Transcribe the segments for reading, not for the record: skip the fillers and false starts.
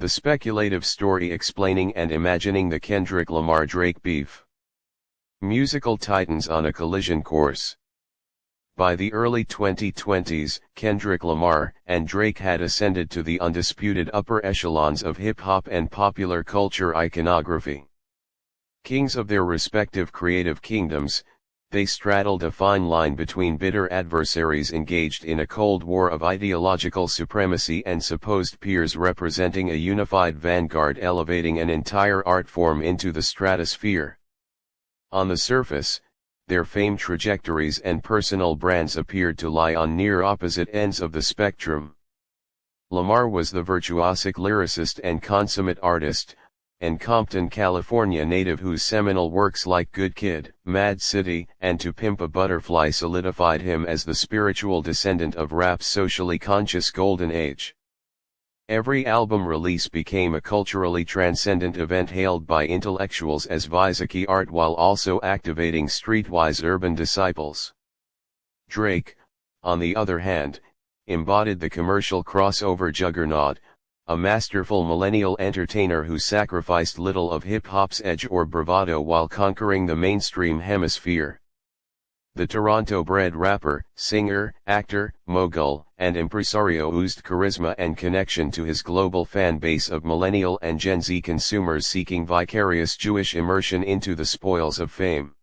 The speculative story explaining and imagining the Kendrick Lamar-Drake beef. Musical titans on a collision course. By the early 2020s, Kendrick Lamar and Drake had ascended to the undisputed upper echelons of hip-hop and popular culture iconography. Kings of their respective creative kingdoms, they straddled a fine line between bitter adversaries engaged in a cold war of ideological supremacy and supposed peers representing a unified vanguard elevating an entire art form into the stratosphere. On the surface, their fame trajectories and personal brands appeared to lie on near opposite ends of the spectrum. Lamar was the virtuosic lyricist and consummate artist, and Compton, California native whose seminal works like Good Kid, Mad City, and To Pimp a Butterfly solidified him as the spiritual descendant of rap's socially conscious golden age. Every album release became a culturally transcendent event hailed by intellectuals as Vizaki art while also activating streetwise urban disciples. Drake, on the other hand, embodied the commercial crossover juggernaut, a masterful millennial entertainer who sacrificed little of hip-hop's edge or bravado while conquering the mainstream hemisphere. The Toronto-bred rapper, singer, actor, mogul, and impresario oozed charisma and connection to his global fan base of millennial and Gen Z consumers seeking vicarious Jewish immersion into the spoils of fame.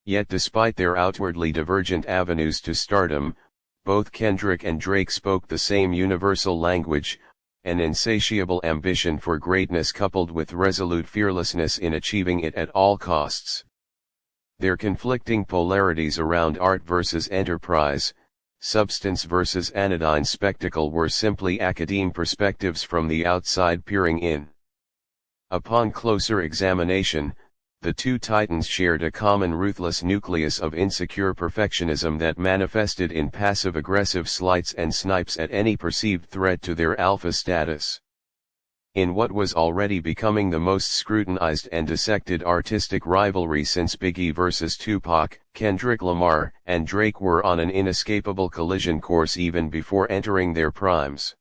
Yet despite their outwardly divergent avenues to stardom, both Kendrick and Drake spoke the same universal language, an insatiable ambition for greatness coupled with resolute fearlessness in achieving it at all costs. Their conflicting polarities around art versus enterprise, substance versus anodyne spectacle were simply academe perspectives from the outside peering in. Upon closer examination, the two titans shared a common ruthless nucleus of insecure perfectionism that manifested in passive-aggressive slights and snipes at any perceived threat to their alpha status. In what was already becoming the most scrutinized and dissected artistic rivalry since Biggie vs. Tupac, Kendrick Lamar and Drake were on an inescapable collision course even before entering their primes.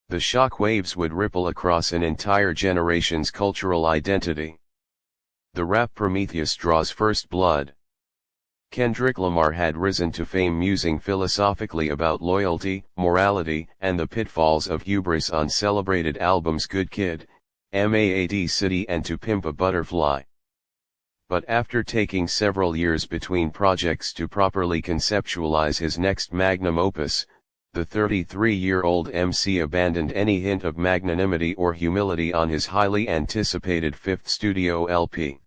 The shock waves would ripple across an entire generation's cultural identity. The rap Prometheus draws first blood. Kendrick Lamar had risen to fame musing philosophically about loyalty, morality, and the pitfalls of hubris on celebrated albums Good Kid, Mad City and To Pimp a Butterfly. But after taking several years between projects to properly conceptualize his next magnum opus, the 33-year-old MC abandoned any hint of magnanimity or humility on his highly anticipated fifth studio LP.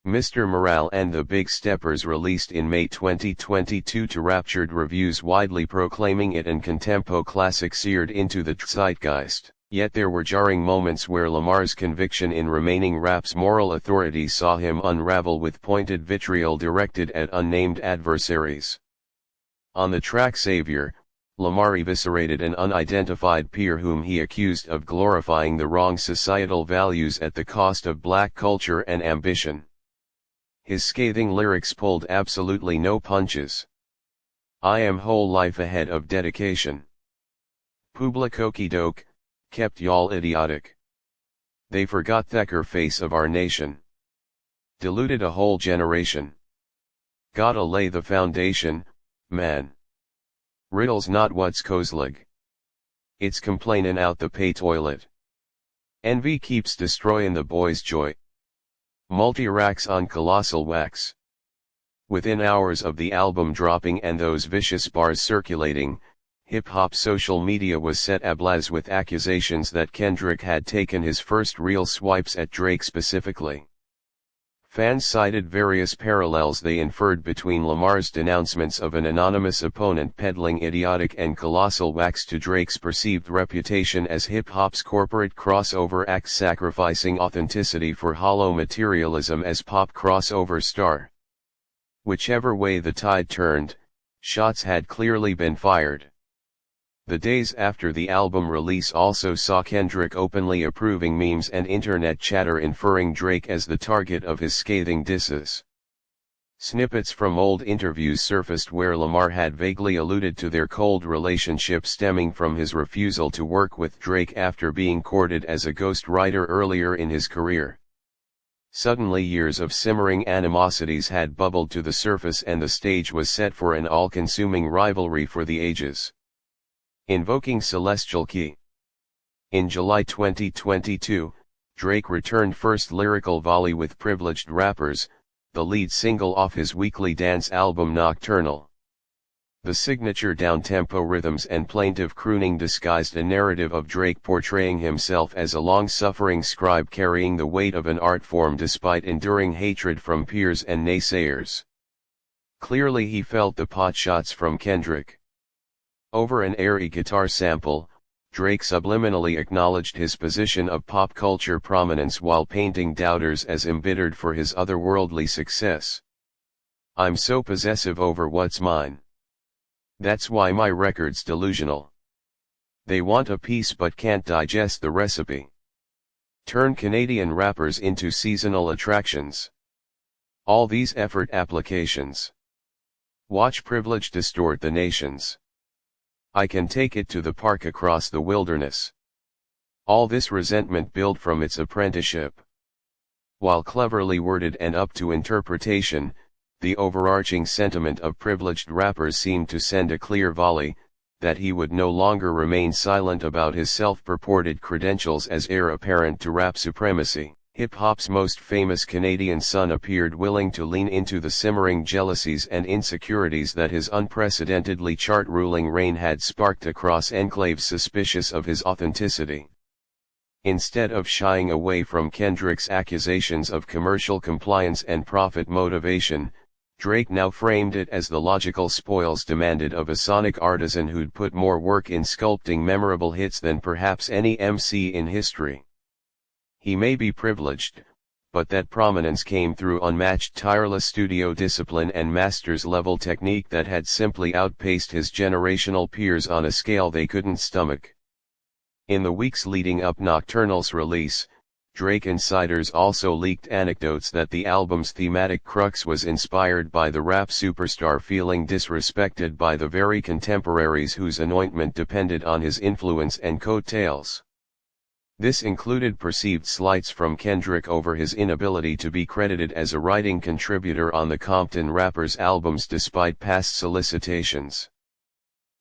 Mr. Morale and the Big Steppers released in May 2022 to raptured reviews widely proclaiming it an contempo classic seared into the zeitgeist. Yet there were jarring moments where Lamar's conviction in remaining rap's moral authority saw him unravel with pointed vitriol directed at unnamed adversaries. On the track Savior, Lamar eviscerated an unidentified peer whom he accused of glorifying the wrong societal values at the cost of black culture and ambition. His scathing lyrics pulled absolutely no punches. I am whole life ahead of dedication. Public okey doke, kept y'all idiotic. They forgot Thacker face of our nation. Deluded a whole generation. Gotta lay the foundation, man. Riddles not what's kozlig. It's complainin' out the pay toilet. Envy keeps destroyin' the boys' joy. Multi-racks on colossal wax. Within hours of the album dropping and those vicious bars circulating, hip-hop social media was set ablaze with accusations that Kendrick had taken his first real swipes at Drake specifically. Fans cited various parallels they inferred between Lamar's denouncements of an anonymous opponent peddling idiotic and colossal wax to Drake's perceived reputation as hip-hop's corporate crossover act sacrificing authenticity for hollow materialism as pop crossover star. Whichever way the tide turned, shots had clearly been fired. The days after the album release also saw Kendrick openly approving memes and internet chatter inferring Drake as the target of his scathing disses. Snippets from old interviews surfaced where Lamar had vaguely alluded to their cold relationship stemming from his refusal to work with Drake after being courted as a ghostwriter earlier in his career. Suddenly years of simmering animosities had bubbled to the surface and the stage was set for an all-consuming rivalry for the ages. Invoking Celestial Key. In July 2022, Drake returned first lyrical volley with Privileged Rappers, the lead single off his weekly dance album Nocturnal. The signature down-tempo rhythms and plaintive crooning disguised a narrative of Drake portraying himself as a long-suffering scribe carrying the weight of an art form despite enduring hatred from peers and naysayers. Clearly he felt the potshots from Kendrick. Over an airy guitar sample, Drake subliminally acknowledged his position of pop culture prominence while painting doubters as embittered for his otherworldly success. "I'm so possessive over what's mine. That's why my record's delusional. They want a piece but can't digest the recipe. Turn Canadian rappers into seasonal attractions. All these effort applications. Watch privilege distort the nations. I can take it to the park across the wilderness." All this resentment built from its apprenticeship. While cleverly worded and up to interpretation, the overarching sentiment of Privileged Rappers seemed to send a clear volley, that he would no longer remain silent about his self-purported credentials as heir apparent to rap supremacy. Hip-hop's most famous Canadian son appeared willing to lean into the simmering jealousies and insecurities that his unprecedentedly chart-ruling reign had sparked across enclaves suspicious of his authenticity. Instead of shying away from Kendrick's accusations of commercial compliance and profit motivation, Drake now framed it as the logical spoils demanded of a sonic artisan who'd put more work in sculpting memorable hits than perhaps any MC in history. He may be privileged, but that prominence came through unmatched tireless studio discipline and master's-level technique that had simply outpaced his generational peers on a scale they couldn't stomach. In the weeks leading up Nocturnal's release, Drake insiders also leaked anecdotes that the album's thematic crux was inspired by the rap superstar feeling disrespected by the very contemporaries whose anointment depended on his influence and coattails. This included perceived slights from Kendrick over his inability to be credited as a writing contributor on the Compton Rappers albums despite past solicitations.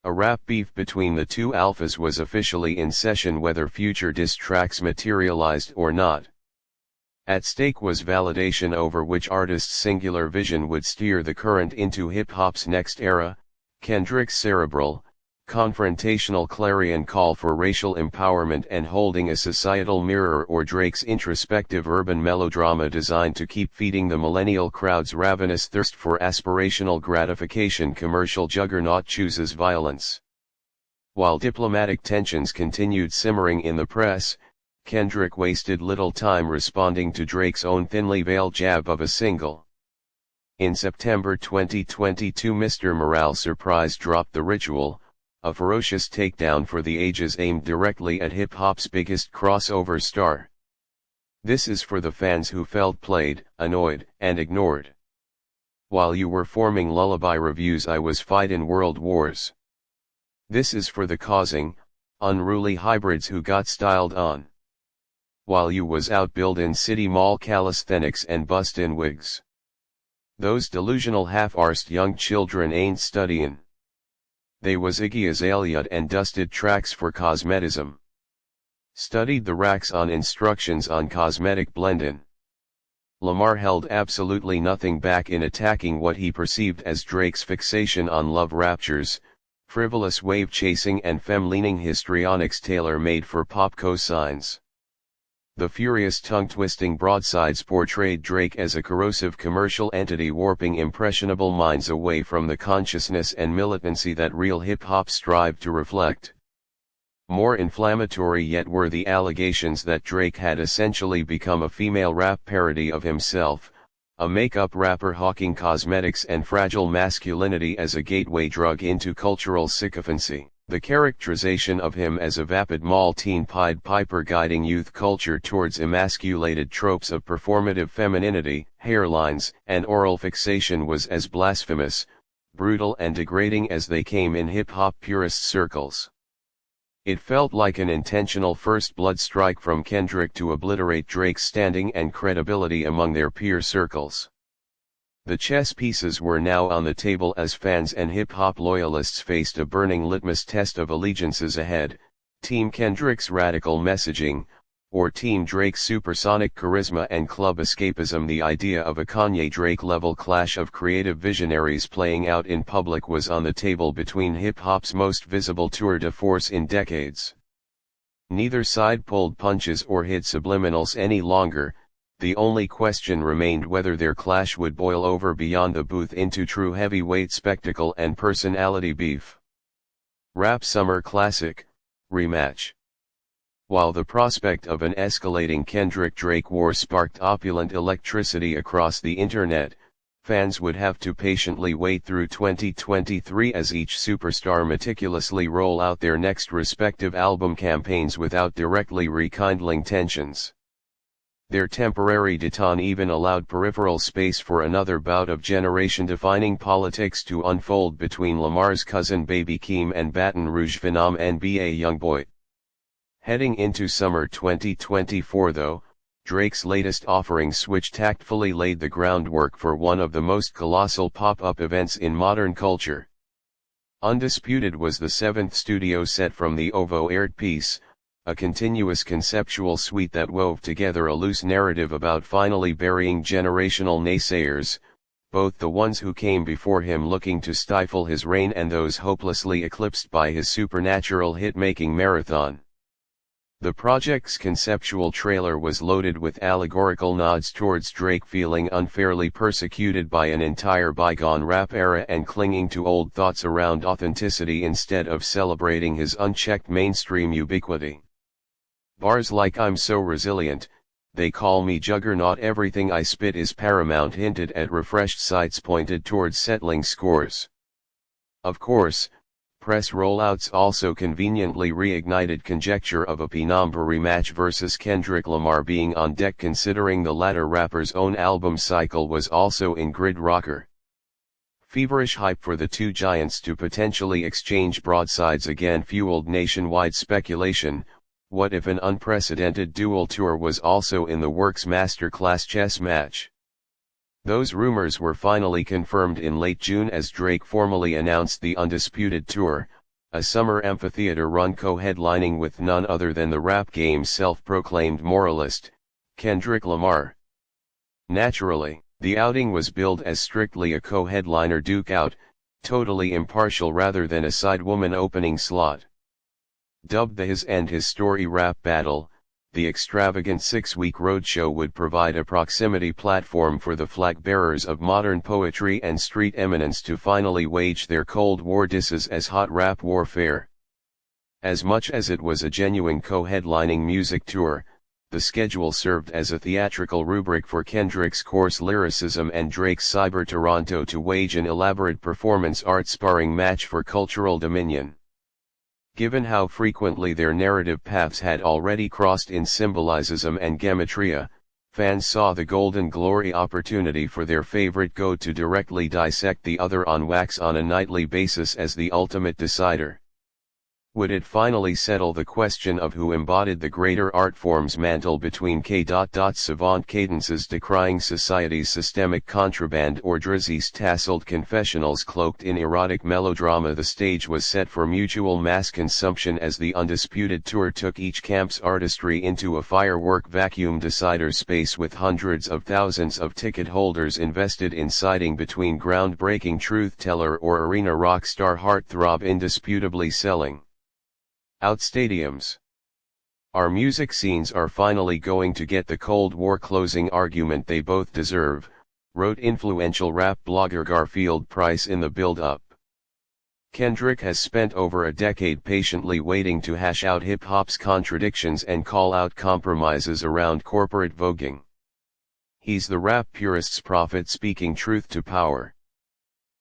A rap beef between the two alphas was officially in session whether future diss tracks materialized or not. At stake was validation over which artist's singular vision would steer the current into hip-hop's next era, Kendrick's cerebral, confrontational clarion call for racial empowerment and holding a societal mirror or Drake's introspective urban melodrama designed to keep feeding the millennial crowd's ravenous thirst for aspirational gratification. Commercial juggernaut chooses violence. While diplomatic tensions continued simmering in the press, Kendrick wasted little time responding to Drake's own thinly veiled jab of a single. In September 2022, Mr. Morale surprise dropped The Ritual, a ferocious takedown for the ages aimed directly at hip-hop's biggest crossover star. This is for the fans who felt played, annoyed, and ignored. While you were forming lullaby reviews, I was fighting world wars. This is for the causing, unruly hybrids who got styled on. While you was out buildin' city mall calisthenics and bustin' wigs. Those delusional half-arsed young children ain't studyin'. They was Iggy Azalea and dusted tracks for cosmetism. Studied the racks on instructions on cosmetic blendin'. Lamar held absolutely nothing back in attacking what he perceived as Drake's fixation on love raptures, frivolous wave-chasing and femme-leaning histrionics tailor-made for pop cosigns. The furious tongue-twisting broadsides portrayed Drake as a corrosive commercial entity warping impressionable minds away from the consciousness and militancy that real hip-hop strived to reflect. More inflammatory yet were the allegations that Drake had essentially become a female rap parody of himself, a makeup rapper hawking cosmetics and fragile masculinity as a gateway drug into cultural sycophancy. The characterization of him as a vapid mall teen Pied Piper guiding youth culture towards emasculated tropes of performative femininity hairlines, and oral fixation was as blasphemous, brutal and degrading as they came in hip-hop purist circles. It felt like an intentional first blood strike from Kendrick to obliterate Drake's standing and credibility among their peer circles. The chess pieces were now on the table as fans and hip-hop loyalists faced a burning litmus test of allegiances ahead: Team Kendrick's radical messaging, or Team Drake's supersonic charisma and club escapism. The idea of a Kanye-Drake level clash of creative visionaries playing out in public was on the table between hip-hop's most visible tour de force in decades. Neither side pulled punches or hid subliminals any longer. The only question remained whether their clash would boil over beyond the booth into true heavyweight spectacle and personality beef. Rap Summer Classic, rematch. While the prospect of an escalating Kendrick-Drake war sparked opulent electricity across the internet, fans would have to patiently wait through 2023 as each superstar meticulously roll out their next respective album campaigns without directly rekindling tensions. Their temporary détente even allowed peripheral space for another bout of generation-defining politics to unfold between Lamar's cousin Baby Keem and Baton Rouge phenom NBA YoungBoy. Heading into summer 2024 though, Drake's latest offering Switch tactfully laid the groundwork for one of the most colossal pop-up events in modern culture. Undisputed was the seventh studio set from the OVO-aired piece, a continuous conceptual suite that wove together a loose narrative about finally burying generational naysayers, both the ones who came before him looking to stifle his reign and those hopelessly eclipsed by his supernatural hit-making marathon. The project's conceptual trailer was loaded with allegorical nods towards Drake feeling unfairly persecuted by an entire bygone rap era and clinging to old thoughts around authenticity instead of celebrating his unchecked mainstream ubiquity. Bars like "I'm so resilient, they call me juggernaut, everything I spit is paramount" hinted at refreshed sights pointed towards settling scores. Of course, press rollouts also conveniently reignited conjecture of a penumbra rematch versus Kendrick Lamar being on deck, considering the latter rapper's own album cycle was also in grid rocker. Feverish hype for the two giants to potentially exchange broadsides again fueled nationwide speculation. What if an unprecedented dual tour was also in the works? Masterclass chess match. Those rumors were finally confirmed in late June as Drake formally announced the Undisputed Tour, a summer amphitheater run co-headlining with none other than the rap game's self-proclaimed moralist, Kendrick Lamar. Naturally, the outing was billed as strictly a co-headliner duke out, totally impartial rather than a side-woman opening slot. Dubbed the His and His Story Rap Battle, the extravagant 6-week roadshow would provide a proximity platform for the flag-bearers of modern poetry and street eminence to finally wage their Cold War disses as hot rap warfare. As much as it was a genuine co-headlining music tour, the schedule served as a theatrical rubric for Kendrick's coarse lyricism and Drake's Cyber Toronto to wage an elaborate performance art sparring match for cultural dominion. Given how frequently their narrative paths had already crossed in symbolicism and gematria, fans saw the golden glory opportunity for their favorite goat to directly dissect the other on wax on a nightly basis as the ultimate decider. Would it finally settle the question of who embodied the greater art form's mantle between savant cadences decrying society's systemic contraband or Drizzy's tasseled confessionals cloaked in erotic melodrama? The stage was set for mutual mass consumption as the Undisputed Tour took each camp's artistry into a firework vacuum decider space with hundreds of thousands of ticket holders invested in siding between groundbreaking truth-teller or arena rock star heartthrob indisputably selling out stadiums. Our music scenes are finally going to get the Cold War closing argument they both deserve, wrote influential rap blogger Garfield Price in the build-up. Kendrick has spent over a decade patiently waiting to hash out hip-hop's contradictions and call out compromises around corporate voguing. He's the rap purist's prophet speaking truth to power.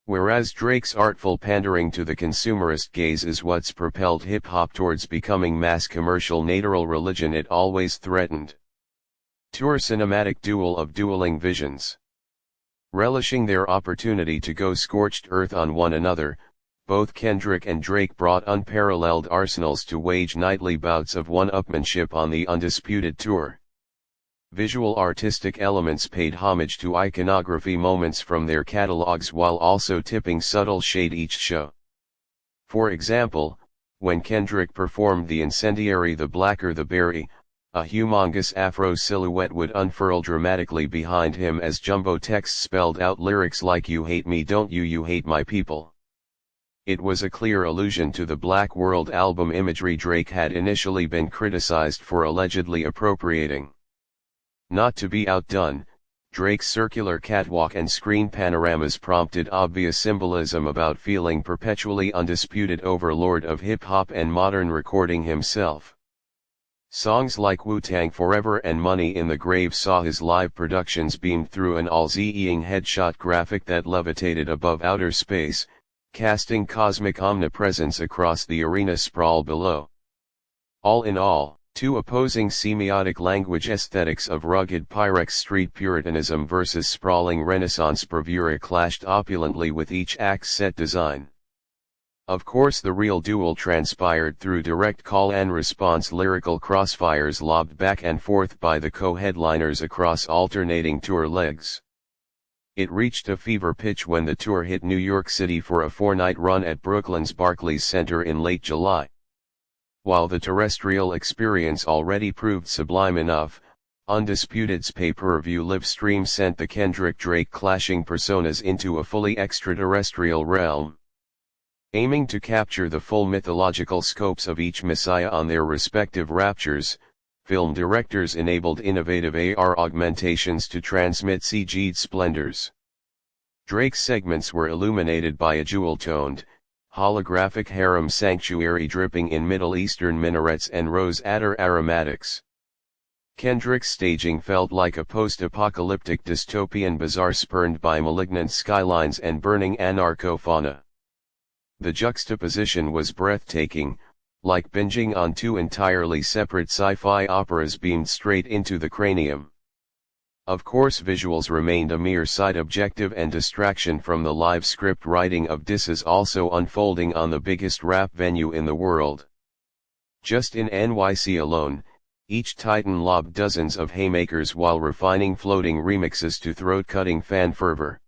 Whereas Drake's artful pandering to the consumerist gaze is what's propelled hip-hop towards becoming mass commercial natural religion it always threatened. Tour cinematic duel of dueling visions. Relishing their opportunity to go scorched earth on one another, both Kendrick and Drake brought unparalleled arsenals to wage nightly bouts of one-upmanship on the Undisputed Tour. Visual artistic elements paid homage to iconography moments from their catalogs while also tipping subtle shade each show. For example, when Kendrick performed the incendiary "The Blacker the Berry," a humongous afro silhouette would unfurl dramatically behind him as jumbo text spelled out lyrics like "You hate me don't you, you hate my people." It was a clear allusion to the Black World album imagery Drake had initially been criticized for allegedly appropriating. Not to be outdone, Drake's circular catwalk and screen panoramas prompted obvious symbolism about feeling perpetually undisputed overlord of hip-hop and modern recording himself. Songs like Wu-Tang Forever and Money in the Grave saw his live productions beamed through an all-seeing headshot graphic that levitated above outer space, casting cosmic omnipresence across the arena sprawl below. All in all, two opposing semiotic language aesthetics of rugged Pyrex street puritanism versus sprawling Renaissance bravura clashed opulently with each act's set design. Of course, the real duel transpired through direct call-and-response lyrical crossfires lobbed back and forth by the co-headliners across alternating tour legs. It reached a fever pitch when the tour hit New York City for a 4-night run at Brooklyn's Barclays Center in late July. While the terrestrial experience already proved sublime enough, Undisputed's pay-per-view live stream sent the Kendrick-Drake clashing personas into a fully extraterrestrial realm. Aiming to capture the full mythological scopes of each messiah on their respective raptures, film directors enabled innovative AR augmentations to transmit CG'd splendors. Drake's segments were illuminated by a jewel-toned, holographic harem sanctuary dripping in Middle Eastern minarets and rose adder aromatics. Kendrick's staging felt like a post-apocalyptic dystopian bazaar spurned by malignant skylines and burning anarcho-fauna. The juxtaposition was breathtaking, like binging on two entirely separate sci-fi operas beamed straight into the cranium. Of course, visuals remained a mere side objective and distraction from the live script writing of disses also unfolding on the biggest rap venue in the world. Just in NYC alone, each titan lobbed dozens of haymakers while refining floating remixes to throat-cutting fan fervor.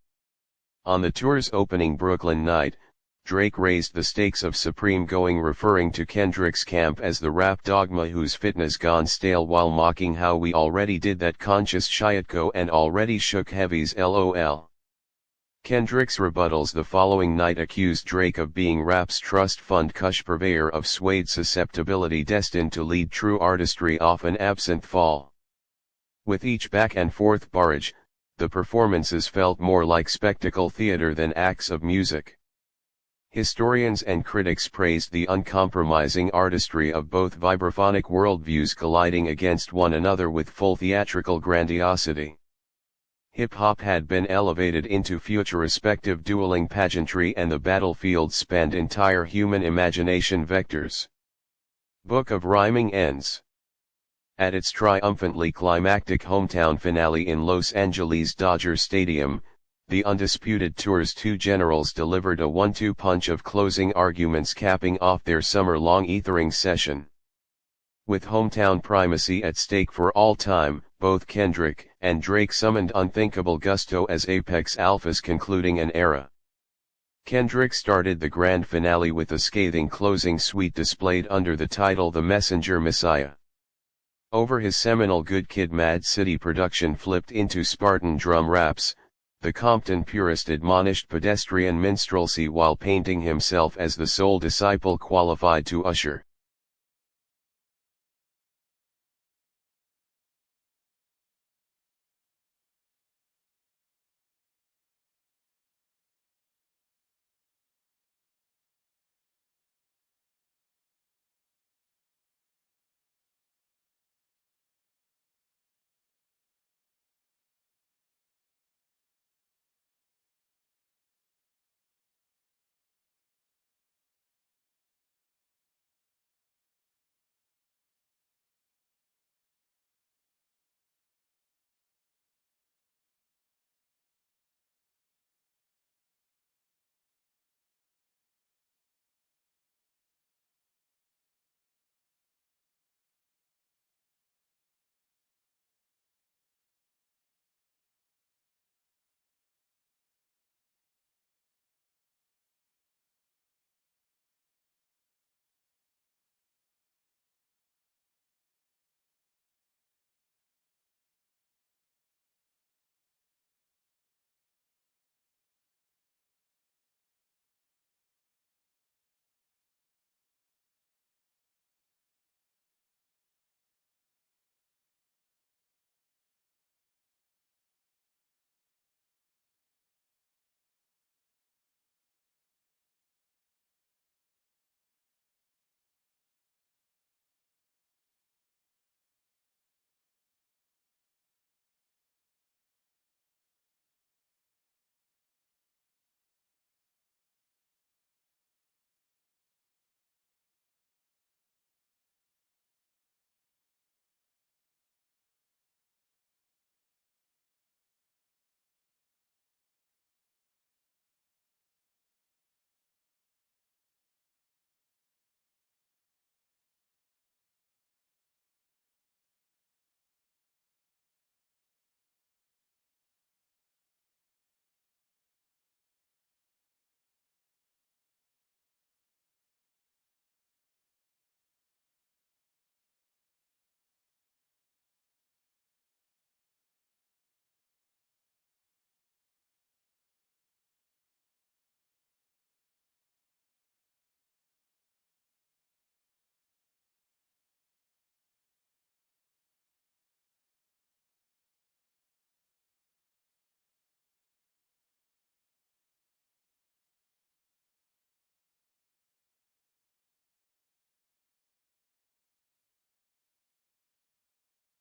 On the tour's opening Brooklyn night, Drake raised the stakes of supreme going, referring to Kendrick's camp as the rap dogma whose fitness gone stale while mocking how we already did that conscious shiatko and already shook heavies lol. Kendrick's rebuttals the following night accused Drake of being rap's trust fund kush purveyor of suede susceptibility destined to lead true artistry off an absinthe fall. With each back and forth barrage, the performances felt more like spectacle theater than acts of music. Historians and critics praised the uncompromising artistry of both vibraphonic worldviews colliding against one another with full theatrical grandiosity. Hip-hop had been elevated into futurespective dueling pageantry and the battlefield spanned entire human imagination vectors. Book of Rhyming ends. At its triumphantly climactic hometown finale in Los Angeles Dodger Stadium, the Undisputed Tour's two generals delivered a 1-2 punch of closing arguments capping off their summer-long ethering session. With hometown primacy at stake for all time, both Kendrick and Drake summoned unthinkable gusto as Apex Alphas concluding an era. Kendrick started the grand finale with a scathing closing suite displayed under the title The Messenger Messiah. Over his seminal Good Kid Mad City production flipped into Spartan drum raps, the Compton purist admonished pedestrian minstrelsy while painting himself as the sole disciple qualified to usher